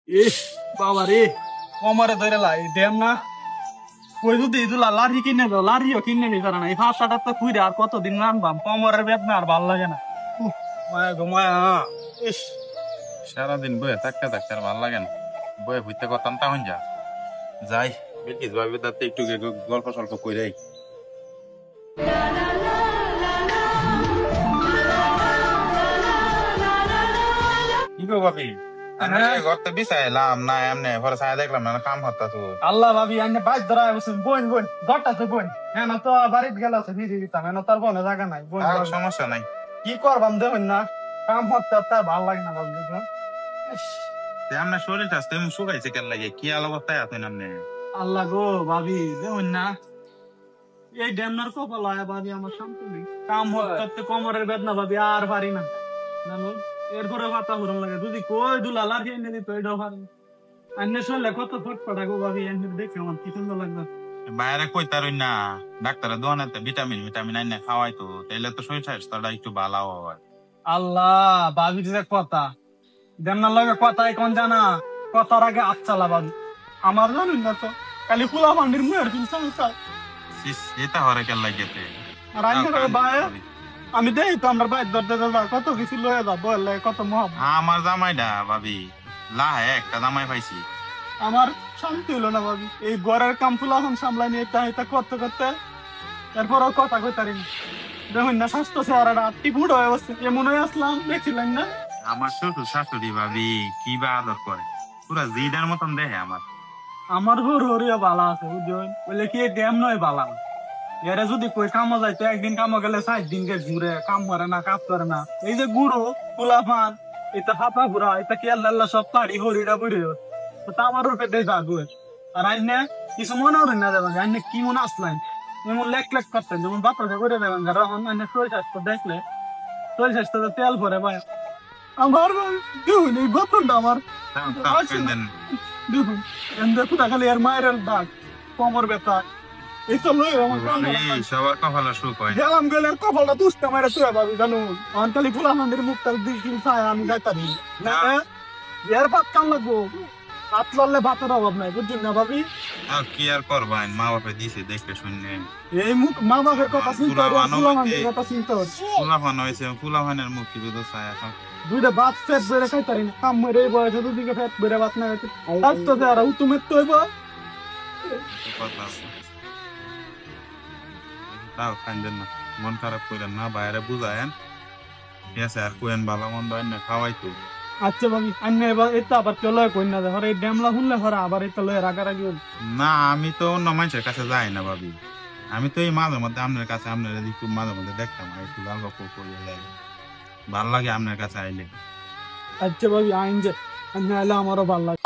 ইস বাবা রে, কমরে ধরে লাই দেম না। কই যদি ইদুলা লারি কিনে দাও, লারিও কিনে দিতে না। এই ফাঁসটা তো খুঁড়ে আর কতদিন রানবাম, কমরের বেদনা আর ভাল লাগে না। মায়া গো মায়া। ইস সারাদিন বয়ে থাকতে থাকতে আর ভালো লাগে না। বয়ে ভুইতে করতাম তখন যাই বেটিস ভাবি তাতে একটু গল্প সল্প কইরাই। কি গো ভাবি, ঘরতে বিছাইলাম না এমনি ঘরে ছায়া দেখলাম না কাম হতা তো। আল্লাহ ভাবি আইনে বাজ ধরা বসে বোন বোন ঘরটা তো বোন হ্যাঁ না তো বাড়িতে গেল আছে ভিড়ি দিতাম না তার বোনে জায়গা নাই বোন সমস্যা নাই, কি করবাম দেখুন না কাম হতে হতে ভালো লাগে না ভাবলি আপনার শরীরটা তেমন শুকাইছে কেন লাগে, কি আলো অবস্থায় আছেন আপনি? আল্লাহ গো ভাবি দেখুন না এই ড্যামনার কপাল হয় ভাবি আমার সম্পূর্ণ কাম হতে কোমরের বেদনা ভাবি আর পারি না জানো এরপরে পাতা ঘুরন লাগে যদি কই দুলা লাঠি এনে দিত এটাও পারি আন্নে শরীরে কত ফটফটা গো ভাবি এনে দেখে আমার কি সুন্দর লাগবে বাইরে কই তারই না ডাক্তারের দোকানেতে ভিটামিন ভিটামিন আইনে খাওয়াই তো তাইলে তো শরীর স্বাস্থ্যটা একটু ভালো হয়। আল্লাহ ভাবি যে কথা ড্যামনার লগে কথাই কোন জানা কথার আগে আচ্ছালা ভাবি আমার জানুন না তো খালি ফুলা মান্ডির মুয়ের ফিল সমস্যা এটা হরে কেন লাগেতে আর আইনে ভাই আমি দেই তো আমার বাইর দরজা দরজা কত কিছু লয়ে যাব বললে কত মহব আমার জামাইটা ভাবি লাহে একটা জামাই পাইছি। আমার শান্তি হলো না ভাবি এই ঘরের কাম ফুলাখন সামলাই নিয়ে এটা করতে করতে এরপরও কথা কইতারি দেখুন না স্বাস্থ্য সেরাটা টিপুড হয়ে বসছে এমন হয়ে আসলাম দেখছিলেন না আমার শ্বশুর শাশুড়ি ভাবি কি বা আদর করে পুরা জিডার মতন দেখে আমার। আমার হর হরিয়া বালা আছে বুঝছেন বলে কি ড্যাম নয় বালা এরা যদি কই কামো যাইতো একদিন কামো গেলে 7 দিন গে ঘুরে কাম করে না কাজ করে না এই যে গুড়ো ফুলাফান এটা ফাপা ঘুরা এটা কি আল্লাহ সব তাড়ি হরিটা বইরে তো আমার রূপে দেয় যাগো আর আইনে কিছু মনে হল না যাবেন আইনে কি মনে আসলেন যেমন লেখ লেখ করতেন যেমন বাপরা করে দেবেন যখন আইনে শরীর স্বাস্থ্য দেখলে শরীর স্বাস্থ্য তেল ভরে ভাই আমার দেখুন এই গতনটা আমার দেখুন দেখুন খালি আর মায়ের ডাক কোমর ব্যথা এই তো লই আমার সবার কপালে সুখ হয় গেলাম গেলে কপালটা দুষ্টা মারে তুই ভাবি জানুন আমার খালি ফুলা মন্দির মুখটা দিন চায় আমি যাইতারি না এর ভাত কাম লাগবো হাত লড়লে ভাতের অভাব নাই বুঝছেন না ভাবি আর কি আর করবেন মা বাপে দিছে দেখতে শুনলে এই মুখ মা বাপের কথা চিন্তা করে ফুলা মন্দির কথা চিন্তা হচ্ছে ফুলাফান হয়েছে ফুলাফানের মুখ কি বুঝো ছায়া থাক দুইটা ভাত ফেট বেড়ে খাইতারি না কাম মেরে এই বয়সে দুদিকে ফেট বেড়ে ভাত না তার তো আর তুমি তো হইব কথা তাও খাইলেন না মন খারাপ করেন না বাইরে বুঝায়েন ঠিক আছে আর কোয়েন ভালো মন্দ না খাওয়াই তো। আচ্ছা ভাবি আন্য এবার এটা আবার কেউ লয় কই না ধরে এই ড্যামলা শুনলে ধরে আবার এটা লয় রাগারাগি না আমি তো অন্য মানুষের কাছে যাই না ভাবি আমি তো এই মাঝে মধ্যে আপনার কাছে আপনার একটু মাঝে মধ্যে দেখতাম একটু গল্প করিয়ে যাই ভালো লাগে আপনার কাছে আইলে। আচ্ছা ভাবি আইন যে আন্য আইলে আমারও ভালো লাগে।